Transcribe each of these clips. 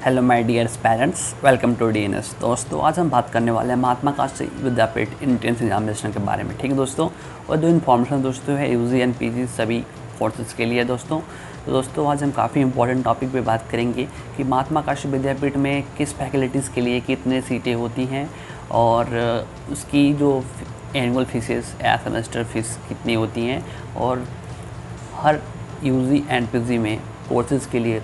Hello my dear parents, welcome to DNS. दोस्तों आज हम बात करने वाले हैं महात्मा काशी विद्यापीठ एंट्रेंस एग्जामिनेशन के बारे में, ठीक है दोस्तों। और जो इन्फॉर्मेशन दोस्तों है यूजी एंड पीजी सभी कोर्सेज के लिए दोस्तों। तो दोस्तों आज हम काफ़ी इंपॉर्टेंट टॉपिक पे बात करेंगे कि महात्मा काशी विद्यापीठ में किस फैकल्टीज़ के लिए कितने सीटें होती हैं और उसकी जो एनुअल फीसेस या सेमेस्टर फीस कितनी होती हैं और हर यूजी एंड पीजी में कोर्सेज़ के लिए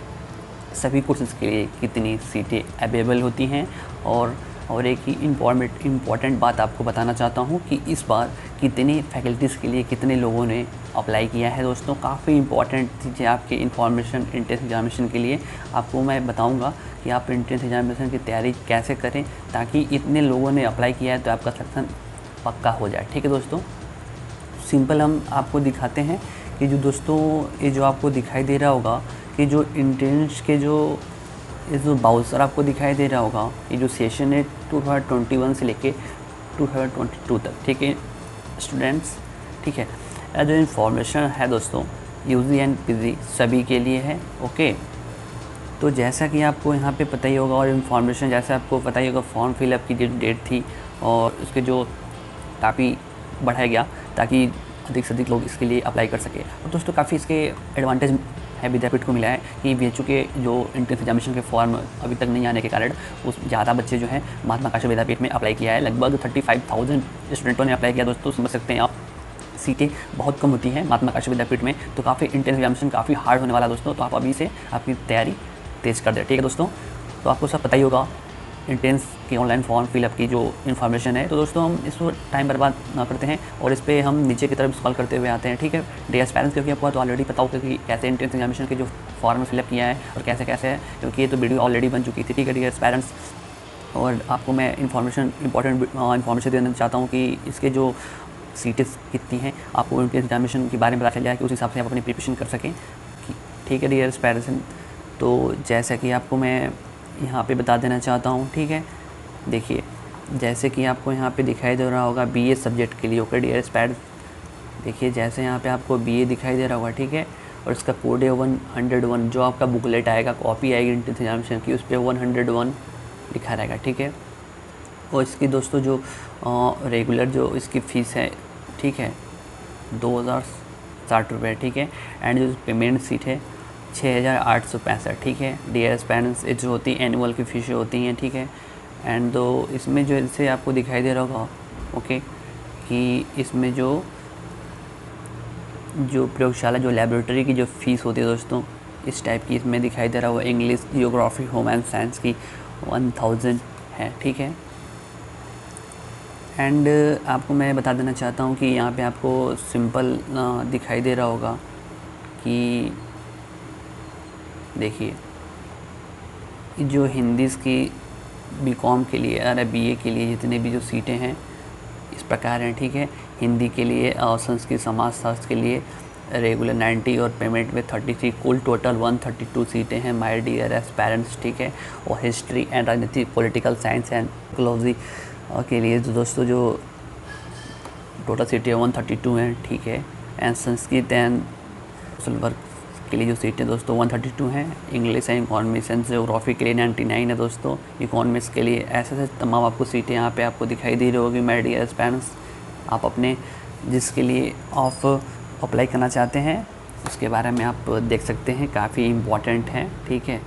सभी कोर्सेज़ के लिए कितनी सीटें अवेलेबल होती हैं। और एक ही इम्पॉर्टेंट बात आपको बताना चाहता हूँ कि इस बार कितनी फैकल्टीज़ के लिए कितने लोगों ने अप्लाई किया है दोस्तों। काफ़ी इंपॉर्टेंट चीज़ें आपके इन्फॉर्मेशन एंट्रेंस एग्जामिनेशन के लिए आपको मैं बताऊँगा कि आप एंट्रेंस एग्जामिनेशन की तैयारी कैसे करें ताकि इतने लोगों ने अप्लाई किया है तो आपका सिलेक्शन पक्का हो जाए, ठीक है दोस्तों। सिंपल हम आपको दिखाते हैं कि जो दोस्तों ये जो आपको दिखाई दे रहा होगा कि जो एंट्रेंस के ये जो बाउचर आपको दिखाई दे रहा होगा, ये जो सेशन है 2021 से लेके 2022 तक, ठीक है स्टूडेंट्स, ठीक है। जो इन्फॉर्मेशन है दोस्तों यूजी एंड पीजी सभी के लिए है, ओके। तो जैसा कि आपको यहाँ पे पता ही होगा और इन्फॉर्मेशन जैसा आपको पता ही होगा, फॉर्म फिलअप की जो डेट थी और उसके जो काफ़ी बढ़ाया गया ताकि अधिक से अधिक लोग इसके लिए अप्लाई कर सके। और दोस्तों काफ़ी इसके एडवांटेज है विद्यापीठ को मिला है कि बीएचयू के जो एंट्रेंस एग्जामिनेशन के फॉर्म अभी तक नहीं आने के कारण उस ज़्यादा बच्चे जो हैं महात्मा काशी विद्यापीठ में अप्लाई किया है। लगभग 35,000 स्टूडेंटों ने अप्लाई किया दोस्तों। समझ सकते हैं आप, सीटें बहुत कम होती हैं महात्मा काशी विद्यापीठ में, तो काफ़ी एंट्रेंस एग्जामिनेशन काफ़ी हार्ड होने वाला दोस्तों। तो आप अभी से अपनी तैयारी तेज़ कर दें, ठीक है दोस्तों। तो आपको सब पता ही होगा एंट्रेंस की ऑनलाइन फॉर्म फिलअप की जो इन्फॉर्मेशन है। तो दोस्तों हम इसको टाइम बर्बाद ना करते हैं और इस पर हम नीचे की तरफ सॉल्व करते हुए आते हैं, ठीक है डियर पेरेंट्स। क्योंकि आपको तो ऑलरेडी पता होगा कि कैसे एंट्रेंस एग्जामिनेशन के जो फॉर्म फिलअप किया है और कैसे कैसे है, क्योंकि ये तो वीडियो ऑलरेडी बन चुकी थी, ठीक है डियर पेरेंट्स। और आपको मैं इंपॉर्टेंट इन्फॉर्मेशन देना चाहता हूँ कि इसके जो सीटें कितनी हैं, आपको एंट्रेंस एग्जामिनेशन के बारे में पता चल जाए कि उस हिसाब से आप अपनी प्रिपरेशन कर सकें, ठीक है डियर पेरेंट्स। तो जैसा कि आपको मैं यहाँ पे बता देना चाहता हूँ, ठीक है। देखिए जैसे कि आपको यहाँ पे दिखाई दे रहा होगा बीए सब्जेक्ट के लिए, ओके डियर पेरेंट्स। देखिए जैसे यहाँ पे आपको बीए दिखाई दे रहा होगा, ठीक है। और इसका कोड है 101। जो आपका बुकलेट आएगा, कॉपी आएगी एंट्रेंस एग्जामिनेशन की, उस पर 101 लिखा रहेगा, ठीक है। और इसकी दोस्तों जो रेगुलर जो इसकी फ़ीस है, ठीक है 2060 रुपये, ठीक है। एंड जो पेमेंट सीट है 6,865, ठीक है डियर पेरेंट्स। जो होती है एनुअल की फ़ीसें होती हैं, ठीक है। एंड तो इसमें जो इसे आपको दिखाई दे रहा होगा, ओके, कि इसमें जो प्रयोगशाला जो लैबोरेटरी की जो फ़ीस होती है दोस्तों इस टाइप की इसमें दिखाई दे रहा होगा। English, geography, home and science की 1000 है, ठीक है। एंड आपको मैं बता देना चाहता हूँ कि यहाँ पे आपको सिंपल दिखाई दे रहा होगा कि देखिए जो हिंदी की बीकॉम के लिए और बीए के लिए जितने भी जो सीटें हैं इस प्रकार हैं, ठीक है। हिंदी के लिए और संस्कृत समाजशास्त्र के लिए रेगुलर 90 और पेमेंट में 33, कुल टोटल 132 सीटें हैं माय डियर एस्पायरेंट्स, ठीक है। और हिस्ट्री एंड राजनीति, पॉलिटिकल साइंस एंड इकोलॉजी के लिए तो दोस्तों जो टोटल सीटें 132 हैं, ठीक है। And Sanskrit and social work के लिए जो सीटें दोस्तों 132 हैं। English and economics and geography के लिए 99 है दोस्तों। इकोनॉमिक्स के लिए ऐसे तमाम आपको सीटें यहाँ पे आपको दिखाई दे रही होगी माय डियर एस्पायरेंट्स। आप अपने जिसके लिए आप अप्लाई करना चाहते हैं उसके बारे में आप देख सकते हैं, काफ़ी इम्पॉर्टेंट है, ठीक है।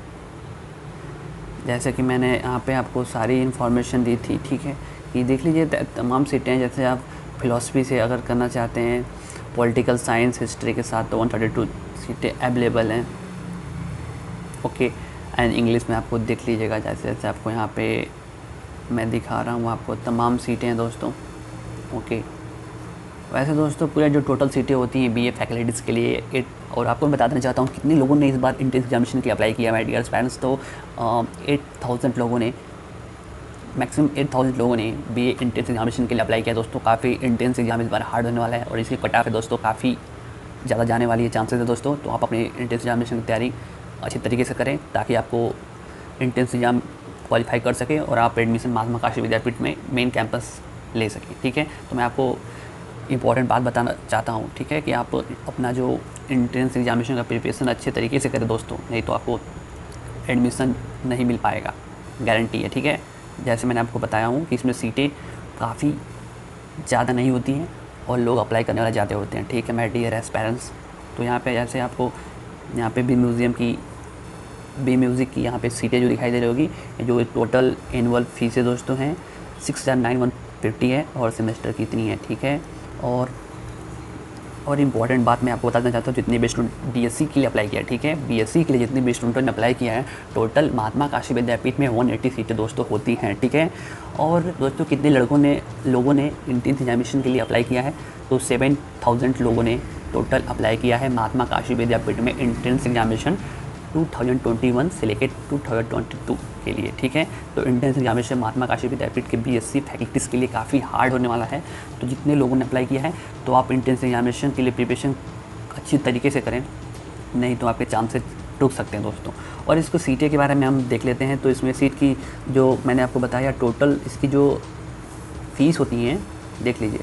जैसे कि मैंने यहाँ पे आपको सारी इन्फॉर्मेशन दी थी, ठीक है, कि देख लीजिए तमाम सीटें। जैसे आप फ़िलासफ़ी से अगर करना चाहते हैं, पॉलिटिकल साइंस, हिस्ट्री के साथ तो 132 सीटें अवेलेबल हैं, ओके। एंड इंग्लिश में आपको देख लीजिएगा जैसे जैसे आपको यहाँ पे मैं दिखा रहा हूँ, आपको तमाम सीटें हैं दोस्तों, ओके। वैसे दोस्तों पूरे जो टोटल सीटें होती हैं बीए फैकल्टीज़ के लिए 8। और आपको मैं बता देना चाहता हूँ कितने लोगों ने इस बार एंट्रेंस एग्जामिनेशन की अप्लाई किया माय डियर पेरेंट्स। तो 8,000 लोगों ने, मैक्सिमम 8,000 लोगों ने बीए एंट्रेंस एग्जामिनेशन के लिए अप्लाई किया दोस्तों। काफ़ी एंट्रेंस एग्जाम इस बार हार्ड होने वाला है और इसकी कट ऑफ है दोस्तों काफ़ी ज़्यादा जाने वाली है, चांसेस है दोस्तों। तो आप अपनी एंट्रेंस एग्जामिनेशन की तैयारी अच्छी तरीके से करें ताकि आपको एंट्रेंस एग्जाम क्वालिफाई कर सकें और आप एडमिशन महात्मा काशी विद्यापीठ में मेन कैंपस ले सकें, ठीक है। तो मैं आपको इंपॉर्टेंट बात बताना चाहता हूँ, ठीक है, कि आप अपना जो एंट्रेंस एग्जामिनेशन का प्रिपरेशन अच्छे तरीके से करें दोस्तों, नहीं तो आपको एडमिशन नहीं मिल पाएगा, गारंटी है, ठीक है। जैसे मैंने आपको बताया हूँ कि इसमें सीटें काफ़ी ज़्यादा नहीं होती हैं और लोग अप्लाई करने वाले ज़्यादा होते हैं, ठीक है माय डियर एस्पायरेंट्स। तो यहाँ पे जैसे आपको यहाँ पे बी म्यूज़िक की यहाँ पे सीटें जो दिखाई दे रही होगी, जो टोटल एनुअल फीस है दोस्तों हैं 6,950 है और सेमेस्टर की इतनी है, ठीक है। और इम्पॉर्टेंट बात मैं आपको बताना चाहता हूँ, जितने भी स्टूडेंट डीएससी के लिए अप्लाई किया है, ठीक है, बीएससी के लिए जितने भी स्टूडेंट ने अप्लाई किया है, टोटल महात्मा काशी विद्यापीठ में 180 सीटें दोस्तों होती हैं, ठीक है। और दोस्तों कितने लोगों ने एंट्रेंस एग्जामिनेशन के लिए अप्लाई किया है, तो 7,000 लोगों ने टोटल अप्लाई किया है महात्मा काशी विद्यापीठ में एंट्रेंस एग्जामिनेशन 2021 से लेकर 2022 के लिए, ठीक है। तो एंट्रेंस एग्जामिनेशन महात्मा काशी विद्यापीठ के बीएससी फैकल्टीज़ के लिए काफ़ी हार्ड होने वाला है। तो जितने लोगों ने अप्लाई किया है, तो आप एंट्रेंस एग्जामिनेशन के लिए प्रिपरेशन अच्छी तरीके से करें, नहीं तो आपके चांसेस रुक सकते हैं दोस्तों। और इसको सीटें के बारे में हम देख लेते हैं। तो इसमें सीट की जो मैंने आपको बताया, टोटल इसकी जो फ़ीस होती हैं, देख लीजिए,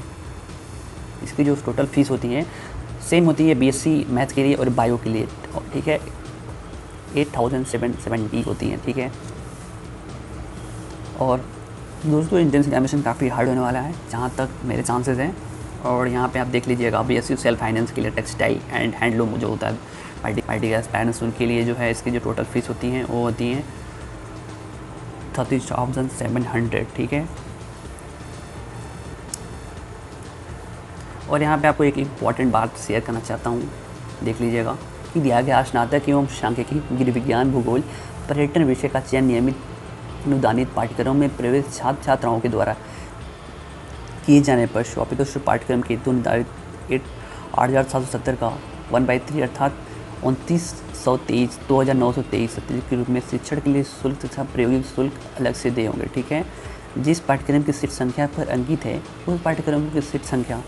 इसकी जो टोटल फ़ीस होती है सेम होती है बीएससी मैथ्स के लिए और बायो के लिए, ठीक है, 8,770 होती हैं, ठीक है। और दोस्तों एंट्रेंस एग्जामिनेशन काफ़ी हार्ड होने वाला है, जहाँ तक मेरे चांसेस हैं। और यहाँ पे आप देख लीजिएगा, बीएससी सेल्फ फाइनेंस के लिए टेक्सटाइल एंड हैंडलूम जो होता है पार्टी के पेरेंट्स, उनके लिए जो है इसकी जो टोटल फीस होती हैं वो होती हैं 30,700, ठीक है। और यहाँ पे आपको एक इम्पॉर्टेंट बात शेयर करना चाहता हूँ, देख लीजिएगा कि दिया गया स्नातक एवं सांख्यिकी, गृह विज्ञान, भूगोल, पर्यटन विषय का चयन नियमित अनुदानित पाठ्यक्रमों में प्रवेश छात्र छात्राओं के द्वारा किए जाने पर शॉपिक पाठ्यक्रम के हेतु निर्धारित 8,770 का 1/3 अर्थात 2923 के रूप में शिक्षण के लिए शुल्क तथा प्रायोगिक शुल्क अलग से दें होंगे, ठीक है। जिस पाठ्यक्रम की सीट संख्या पर अंकित है उस पाठ्यक्रम की सीट संख्या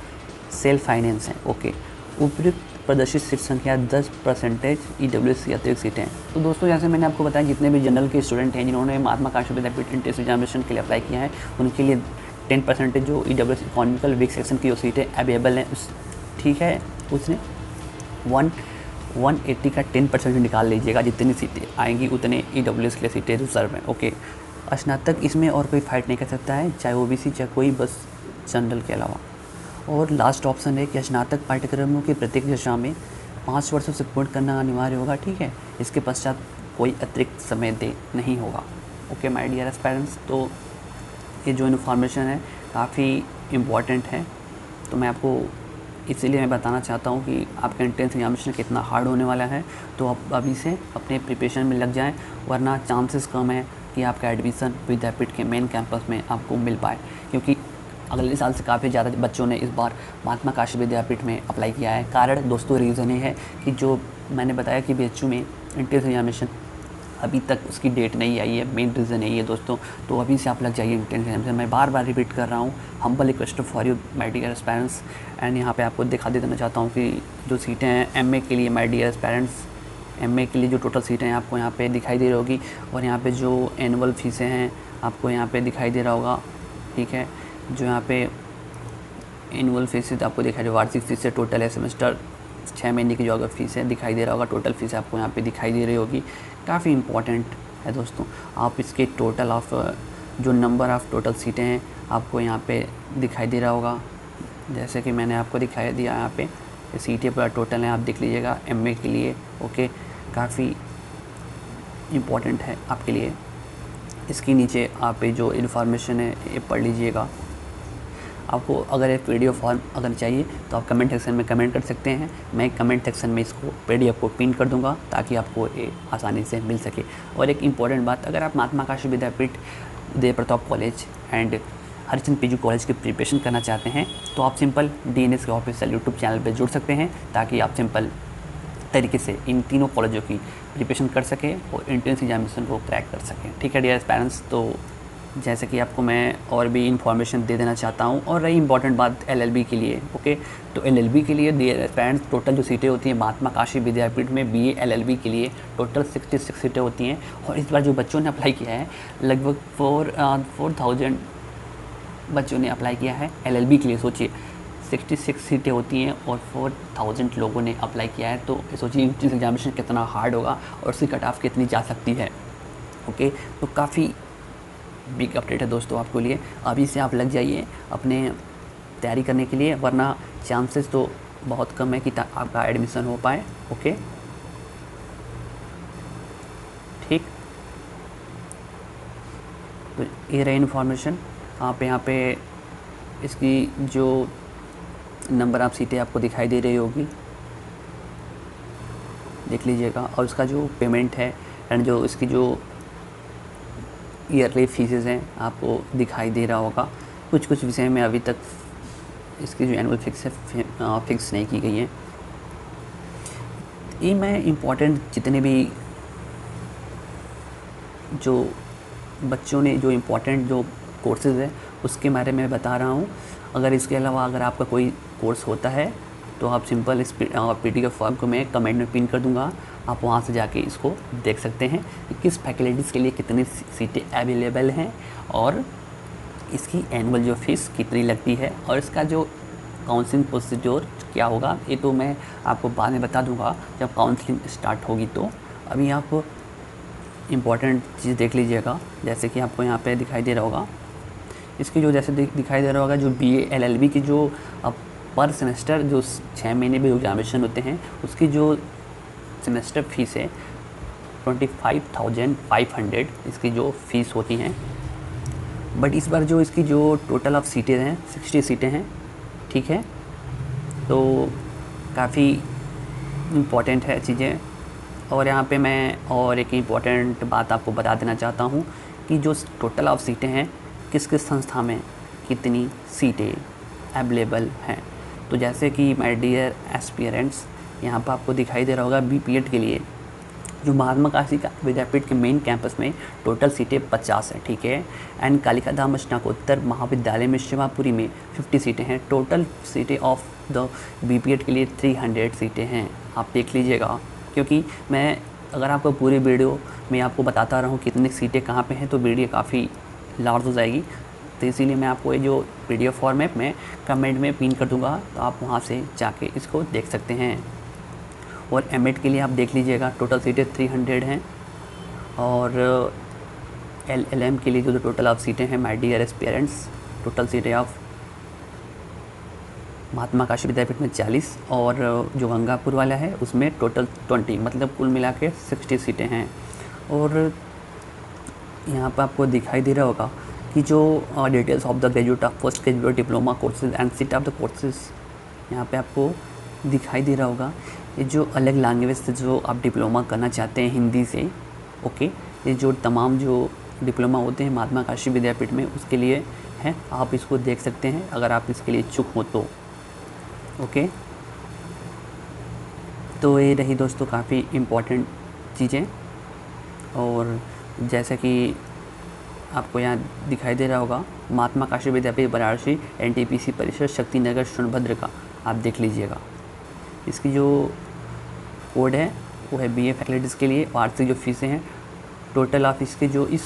सेल्फ फाइनेंस है, ओके। उपयुक्त प्रदर्शित सीट संख्या 10% ईडब्ल्यूएस अतिरिक्त सीटें हैं। तो दोस्तों जैसे मैंने आपको बताया, जितने भी जनरल के स्टूडेंट हैं जिन्होंने महात्मा काशी विद्यापीठ एंट्रेंस एग्जामिनेशन के लिए अप्लाई किया है, उनके लिए 10% जो ईडब्ल्यूएस इकोनॉमिकल वीक सेक्शन की जो सीटें अवेलेबल हैं, ठीक है, उसने 180 का 10% निकाल लीजिएगा, जितनी सीटें आएंगी उतने ईडब्ल्यूएस के लिए सीटें रिजर्व हैं, ओके। स्नातक इसमें और कोई फाइट नहीं कर सकता है, चाहे ओबीसी चाहे कोई, बस जनरल के अलावा। और लास्ट ऑप्शन है कि स्नातक पाठ्यक्रमों की प्रत्येक दिशा में 5 वर्षों से पूर्ण करना अनिवार्य होगा, ठीक है। इसके पश्चात कोई अतिरिक्त समय दे नहीं होगा, ओके माय डियर एस्पायरेंट्स। तो ये जो इन्फॉर्मेशन है काफ़ी इम्पॉर्टेंट है, तो मैं आपको इसीलिए मैं बताना चाहता हूँ कि आपका एंट्रेंस एग्जामिनेशन कितना हार्ड होने वाला है। तो आप अभी से अपने प्रिपरेशन में लग जाएं, वरना चांसेस कम है कि आपका एडमिशन विद्यापीठ के मेन कैंपस में आपको मिल पाए, क्योंकि अगले साल से काफ़ी ज़्यादा बच्चों ने इस बार महात्मा काशी विद्यापीठ में अप्लाई किया है। कारण दोस्तों रीज़न ये है कि जो मैंने बताया कि बीएचयू में एंट्रेंस एग्जामिनेशन अभी तक उसकी डेट नहीं आई है, मेन रीज़न यही है दोस्तों। तो अभी से आप लग जाइए एंट्रेंस एग्जामिनेशन। मैं बार बार रिपीट कर रहा हूँ, humble request for you my dear parents. And यहाँ पे आपको दिखा देना चाहता हूँ कि जो सीटें हैं एमए के लिए माय डियर पेरेंट्स, एमए के लिए जो टोटल सीटें हैं आपको यहाँ पे दिखाई दे रही होगी। और यहाँ पे जो एनुअल फीसें हैं आपको यहाँ पे दिखाई दे रहा होगा, ठीक है। जो यहाँ पे एनुअल फीस आपको दिखाई दे, वार्षिक फीस है, टोटल है, सेमेस्टर 6 महीने की जो अगर फीस है दिखाई दे रहा होगा, टोटल फीस आपको यहाँ पे दिखाई दे रही होगी। काफ़ी इंपॉर्टेंट है दोस्तों। आप इसके टोटल ऑफ जो नंबर ऑफ़ टोटल सीटें हैं आपको यहाँ पे दिखाई दे रहा होगा, जैसे कि मैंने आपको दिखाई दिया यहाँ पे सीटें पूरा टोटल है, आप देख लीजिएगा एमए के लिए, ओके। काफ़ी इम्पॉर्टेंट है आपके लिए। इसके नीचे आप जो इन्फॉर्मेशन है ये पढ़ लीजिएगा। आपको अगर एक पीडीएफ फॉर्म अगर चाहिए तो आप कमेंट सेक्शन में कमेंट कर सकते हैं, मैं कमेंट सेक्शन में इसको पीडीएफ को पिन कर दूंगा ताकि आपको ये आसानी से मिल सके। और एक इम्पॉर्टेंट बात, अगर आप Mahatma Kashi Vidyapith Uday Pratap college and Harichand PG college की प्रिपरेशन करना चाहते हैं तो आप सिंपल डीएनएस के ऑफिशियल यूट्यूब चैनल पर जुड़ सकते हैं, ताकि आप सिंपल तरीके से इन तीनों कॉलेजों की प्रिपरेशन कर सकें और एंट्रेंस एग्जामिनेशन को क्रैक कर सकें, ठीक है डियर पेरेंट्स। तो जैसे कि आपको मैं और भी इन्फॉर्मेशन दे देना चाहता हूँ। और रही इंपॉर्टेंट बात एलएलबी के लिए, ओके। तो एलएलबी के लिए डियर पेरेंट्स टोटल जो सीटें होती हैं महात्मा काशी विद्यापीठ में बीए एलएलबी के लिए टोटल 66 सीटें होती हैं। और इस बार जो बच्चों ने अप्लाई किया है लगभग 4,000 बच्चों ने अप्लाई किया है एलएलबी के लिए। सोचिए 66 सीटें होती हैं और 4,000 लोगों ने अप्लाई किया है, तो सोचिए एग्जामिनेशन कितना हार्ड होगा और उसकी कट ऑफ कितनी जा सकती है। ओके, तो काफ़ी बिग अपडेट है दोस्तों आपके लिए। अभी से आप लग जाइए अपने तैयारी करने के लिए, वरना चांसेस तो बहुत कम है कि आपका एडमिशन हो पाए। ओके, ठीक। तो ये रही इन्फॉर्मेशन। आप यहाँ पे इसकी जो नंबर ऑफ़ सीटें आपको दिखाई दे रही होगी, देख लीजिएगा। और उसका जो पेमेंट है एंड जो इसकी जो ईयरली फीसेस हैं आपको दिखाई दे रहा होगा। कुछ कुछ विषय में अभी तक इसकी जो एनुअल फिक्स है फिक्स नहीं की गई है। ये मैं इम्पोर्टेंट जितने भी जो बच्चों ने जो इम्पोर्टेंट जो कोर्सेज़ है उसके बारे में बता रहा हूँ। अगर इसके अलावा अगर आपका कोई कोर्स होता है तो आप सिंपल इस PDF फॉर्म को मैं कमेंट में पिन कर दूँगा, आप वहाँ से जाके इसको देख सकते हैं कि किस फैकल्टीज़ के लिए कितनी सीटें अवेलेबल हैं और इसकी एनुअल जो फ़ीस कितनी लगती है और इसका जो काउंसलिंग प्रोसीजर क्या होगा, ये तो मैं आपको बाद में बता दूंगा जब काउंसलिंग स्टार्ट होगी। तो अभी आप इम्पॉर्टेंट चीज़ देख लीजिएगा, जैसे कि आपको यहाँ पे दिखाई दे रहा होगा, इसकी जो जैसे दिखाई दे रहा होगा जो BA LLB की जो पर सेमेस्टर जो 6 महीने भी एग्जामिनेशन होते हैं उसकी जो सेमेस्टर फ़ीस है 25,500 इसकी जो फ़ीस होती हैं। बट इस बार जो इसकी जो टोटल ऑफ सीटें हैं 60 सीटें हैं, ठीक है। तो काफ़ी इम्पॉर्टेंट है चीज़ें। और यहाँ पे मैं और एक इम्पॉर्टेंट बात आपको बता देना चाहता हूँ कि जो टोटल ऑफ सीटें हैं किस किस संस्था में कितनी सीटें अवेलेबल हैं। तो जैसे कि माय डियर एस्पिरेंट्स, यहाँ पर आपको दिखाई दे रहा होगा BPED के लिए जो महात्मा काशी का विद्यापीठ के मेन कैंपस में टोटल सीटें 50 हैं, ठीक है। एंड कालिका धाम स्नातकोत्तर महाविद्यालय में शिवापुरी में 50 सीटें हैं। टोटल सीटें ऑफ द BPED के लिए 300 सीटें हैं। आप देख लीजिएगा, क्योंकि मैं अगर आपको पूरी वीडियो में आपको बताता रहा हूँ कितनी सीटें कहाँ पे हैं तो वीडियो काफ़ी लार्ज हो जाएगी। तो इसीलिए मैं आपको ये जो PDF फॉर्मेट में कमेंट में पिन कर दूँगा, तो आप वहाँ से जाके इसको देख सकते हैं। और M.Ed के लिए आप देख लीजिएगा टोटल सीटें 300 हैं। और LLM के लिए जो टोटल ऑफ सीटें हैं माय डियर एस्पिरेंट्स, टोटल सीटें ऑफ महात्मा काशी विद्यापीठ में 40 और जो गंगापुर वाला है उसमें टोटल 20, मतलब कुल मिला के 60 सीटें हैं। और यहाँ पर आपको दिखाई दे रहा होगा कि जो details of the graduate of post graduate diploma courses and seat of the courses यहाँ पे आपको दिखाई दे रहा होगा। ये जो अलग लैंग्वेज से जो आप डिप्लोमा करना चाहते हैं हिंदी से, ओके, ये जो तमाम जो डिप्लोमा होते हैं महात्मा काशी विद्यापीठ में उसके लिए हैं। आप इसको देख सकते हैं अगर आप इसके लिए इच्छुक हो तो, ओके। तो ये रही दोस्तों काफ़ी इम्पोर्टेंट चीज़ें। और जैसे कि आपको यहाँ दिखाई दे रहा होगा महात्मा काशी विद्यापीठ वाराणसी NTPC परिसर शक्तिनगर सोनभद्र का, आप देख लीजिएगा। इसकी जो कोड है वो है BA फैकल्टीज़ के लिए। वार्षिक जो फीसें हैं टोटल ऑफ इसके जो इस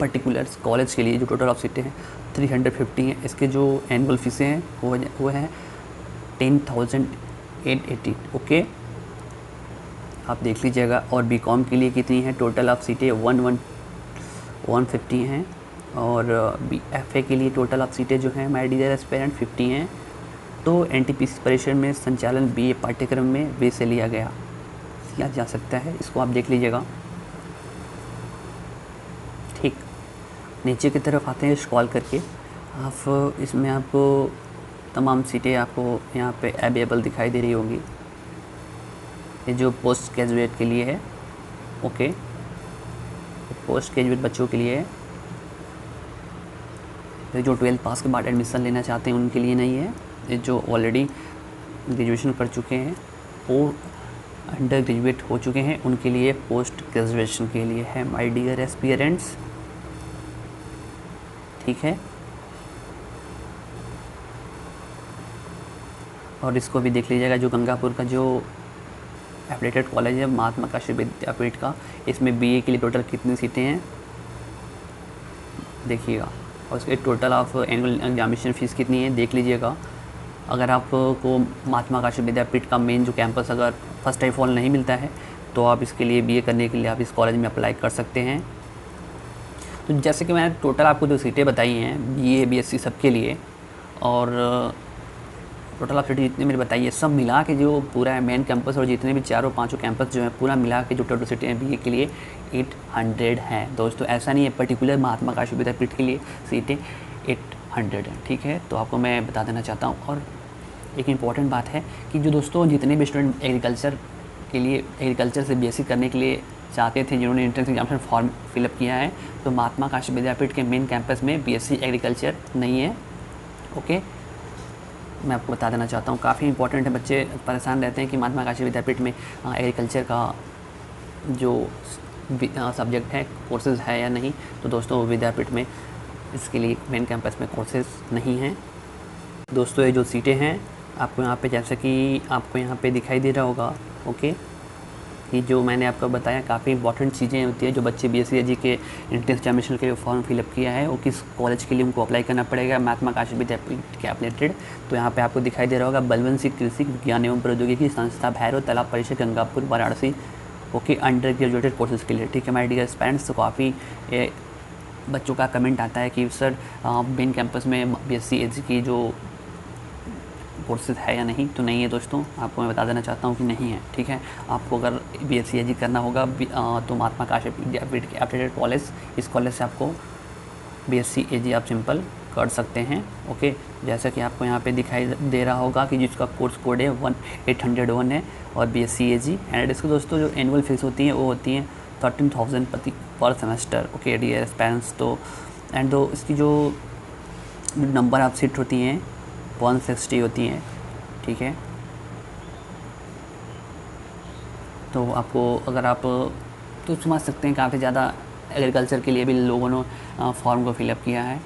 पर्टिकुलर कॉलेज के लिए जो टोटल ऑफ सीटें हैं 350 हैं। इसके जो एनुअल फीसें हैं वो है 10,880, ओके, आप देख लीजिएगा। और BCom के लिए कितनी है टोटल ऑफ सीटें 150 हैं। और FA के लिए टोटल ऑफ सीटें जो हैं माय डियर एस्पिरेंट 50 हैं। तो NTPC परिसर में संचालन BA पाठ्यक्रम में वे से लिया जा सकता है, इसको आप देख लीजिएगा, ठीक। नीचे की तरफ आते हैं स्क्रॉल करके, आप इसमें आपको तमाम सीटें आपको यहाँ पे अवेलेबल दिखाई दे रही होंगी। ये जो पोस्ट ग्रेजुएट के लिए है, ओके, पोस्ट ग्रेजुएट बच्चों के लिए है। ये जो 12th पास के बाद एडमिशन लेना चाहते हैं उनके लिए नहीं है। ये जो ऑलरेडी ग्रेजुएशन कर चुके हैं और अंडर ग्रेजुएट हो चुके हैं उनके लिए पोस्ट ग्रेजुएशन के लिए है माय डियर एस्पिरेंट्स, ठीक है। और इसको भी देख लीजिएगा, जो गंगापुर का जो एफिलिएटेड कॉलेज है महात्मा काशी विद्यापीठ का, इसमें BA के लिए टोटल कितनी सीटें हैं देखिएगा। और उसके total of annual examination fees कितनी है देख लीजिएगा। अगर आपको महात्मा काशी विद्यापीठ का मेन जो कैंपस अगर फर्स्ट टाइम फॉल नहीं मिलता है तो आप इसके लिए बीए करने के लिए आप इस कॉलेज में अप्लाई कर सकते हैं। तो जैसे कि मैंने टोटल आपको जो सीटें बताई हैं बीए बीएससी सबके लिए, और टोटल आप सीटें जितनी मैंने बताई है सब मिला के जो पूरा है मेन कैंपस और जितने भी चारों पांचों कैंपस जो है पूरा मिला के जो टोटल सीटें हैं बीए के लिए 800 हैं दोस्तों। ऐसा नहीं है पर्टिकुलर महात्मा काशी विद्यापीठ के लिए सीटें 800 हैं, ठीक है। तो आपको मैं बता देना चाहता हूँ। और एक इम्पॉर्टेंट बात है कि जो दोस्तों जितने भी स्टूडेंट एग्रीकल्चर के लिए एग्रीकल्चर से बीएससी करने के लिए चाहते थे, जिन्होंने एंट्रेंस एग्जामिनेशन फॉर्म फिलअप किया है, तो महात्मा काशी विद्यापीठ के मेन कैंपस में बीएससी एग्रीकल्चर नहीं है। ओके, मैं आपको बता देना चाहता हूँ, काफ़ी इंपॉर्टेंट है। बच्चे परेशान रहते हैं कि महात्मा काशी विद्यापीठ में एग्रीकल्चर का जो सब्जेक्ट है कोर्सेज़ है या नहीं। तो दोस्तों विद्यापीठ में इसके लिए मेन कैंपस में कोर्सेज़ नहीं हैं दोस्तों। ये जो सीटें हैं आपको यहाँ पे, जैसे कि आपको यहाँ पे दिखाई दे रहा होगा, ओके, कि जो मैंने आपको बताया काफ़ी इंपॉर्टेंट चीज़ें होती है। जो बच्चे बीएससी एजी के एंट्रेंस एग्जामिनेशन के लिए फॉर्म फिलअप किया है वो किस कॉलेज के लिए उनको अप्लाई करना पड़ेगा, महात्मा काशी विद्यापीठ के एप्लेटेड। तो यहाँ पे आपको दिखाई दे रहा होगा बलवंत सिंह कृषि विज्ञान एवं प्रौद्योगिकी संस्था भैरव तालाब परिसर Gangapur Varanasi, okay, under graduated courses के लिए, ठीक है माय डियर पेरेंट्स। तो काफ़ी बच्चों का कमेंट आता है कि सर मेन कैंपस में बीएससी एजी की जो कोर्सेज है या नहीं। तो नहीं है दोस्तों, आपको मैं बता देना चाहता हूँ कि नहीं है, ठीक है। आपको अगर बीएससी एजी करना होगा तो महात्मा काशी विद्यापीठ के एप्लेटेड कॉलेज, इस कॉलेज से आपको बीएससी एजी आप सिंपल कर सकते हैं, ओके। जैसा कि आपको यहाँ पे दिखाई दे रहा होगा कि जिसका कोर्स कोड है 801 है और बीएससी एजी। एंड इसके दोस्तों जो एनुअल फीस होती है वो होती है 13,000 पर सेमेस्टर, ओके डियर पेरेंट्स। तो एंड तो इसकी जो नंबर ऑफ सीट होती हैं 160 होती हैं, ठीक है। तो आपको अगर आप तो समझ सकते हैं काफ़ी ज़्यादा एग्रीकल्चर के लिए भी लोगों ने फॉर्म को फिलअप किया है।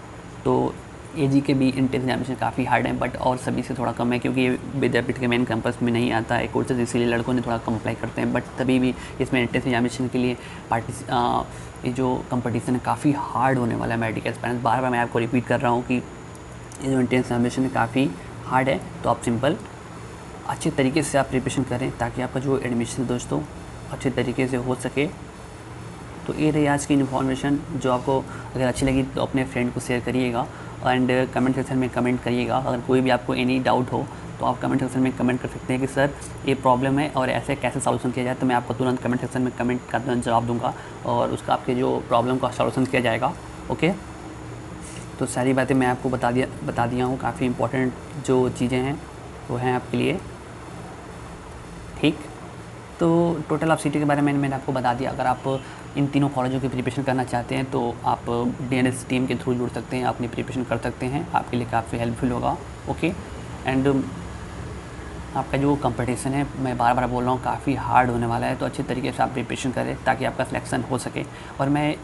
तो एजी के भी एंट्रेंस एग्जामिनेशन काफ़ी हार्ड है, बट और सभी से थोड़ा कम है क्योंकि ये विद्यापीठ के मेन कैंपस में नहीं आता है कोर्सेज, इसीलिए लड़कों ने थोड़ा कम अप्लाई करते हैं। बट तभी भी इसमें एंट्रेंस एग्जामिनेशन के लिए ये जो कंपटीशन है काफ़ी हार्ड होने वाला है। मेडिकल पेरेंट्स बार बार मैं आपको रिपीट कर रहा हूँ कि ये जो एंट्रेंस एग्जामिनेशन काफ़ी हार्ड है। तो आप सिंपल अच्छे तरीके से आप प्रिपरेशन करें ताकि आपका जो एडमिशन दोस्तों अच्छे तरीके से हो सके। तो ये रही आज की इन्फॉर्मेशन, जो आपको अगर अच्छी लगी तो अपने फ्रेंड को शेयर करिएगा एंड कमेंट सेक्शन में कमेंट करिएगा। अगर कोई भी आपको एनी डाउट हो तो आप कमेंट सेक्शन में कमेंट कर सकते हैं कि सर ये प्रॉब्लम है और ऐसे कैसे सॉल्यूशन किया जाए। तो मैं आपको तुरंत कमेंट सेक्शन में कमेंट का तुरंत जवाब दूंगा और उसका आपके जो प्रॉब्लम का सॉल्यूशन किया जाएगा, ओके। तो सारी बातें मैं आपको बता दिया हूँ। काफ़ी इंपॉर्टेंट जो चीज़ें हैं वो हैं आपके लिए, ठीक। तो टोटल आप सिटी के बारे में मैंने आपको बता दिया। अगर आप इन तीनों कॉलेजों की प्रिपरेशन करना चाहते हैं तो आप डीएनएस टीम के थ्रू जुड़ सकते हैं, अपनी प्रिपरेशन कर सकते हैं, आपके लिए काफ़ी हेल्पफुल होगा, ओके। एंड आपका जो कंपटीशन है मैं बार बार बोल रहा हूँ काफ़ी हार्ड होने वाला है। तो अच्छे तरीके से आप प्रिपरेशन करें ताकि आपका सिलेक्शन हो सके। और मैं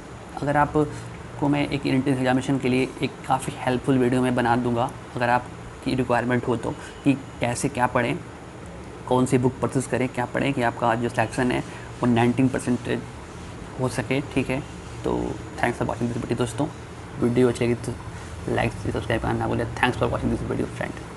अगर आपको मैं एक एंट्रेंस एग्जामिनेशन के लिए एक काफ़ी हेल्पफुल वीडियो मैं बना दूंगा अगर आपकी रिक्वायरमेंट हो तो, कि कैसे क्या पढ़ें, कौन सी बुक परचेस करें, क्या पढ़ें कि आपका जो सिलेक्शन है वो 90% हो सके, ठीक है। तो thanks for watching this video दोस्तों। वीडियो अच्छी लगी तो लाइक सब्सक्राइब करना ना भूलें। Thanks for watching this video friend.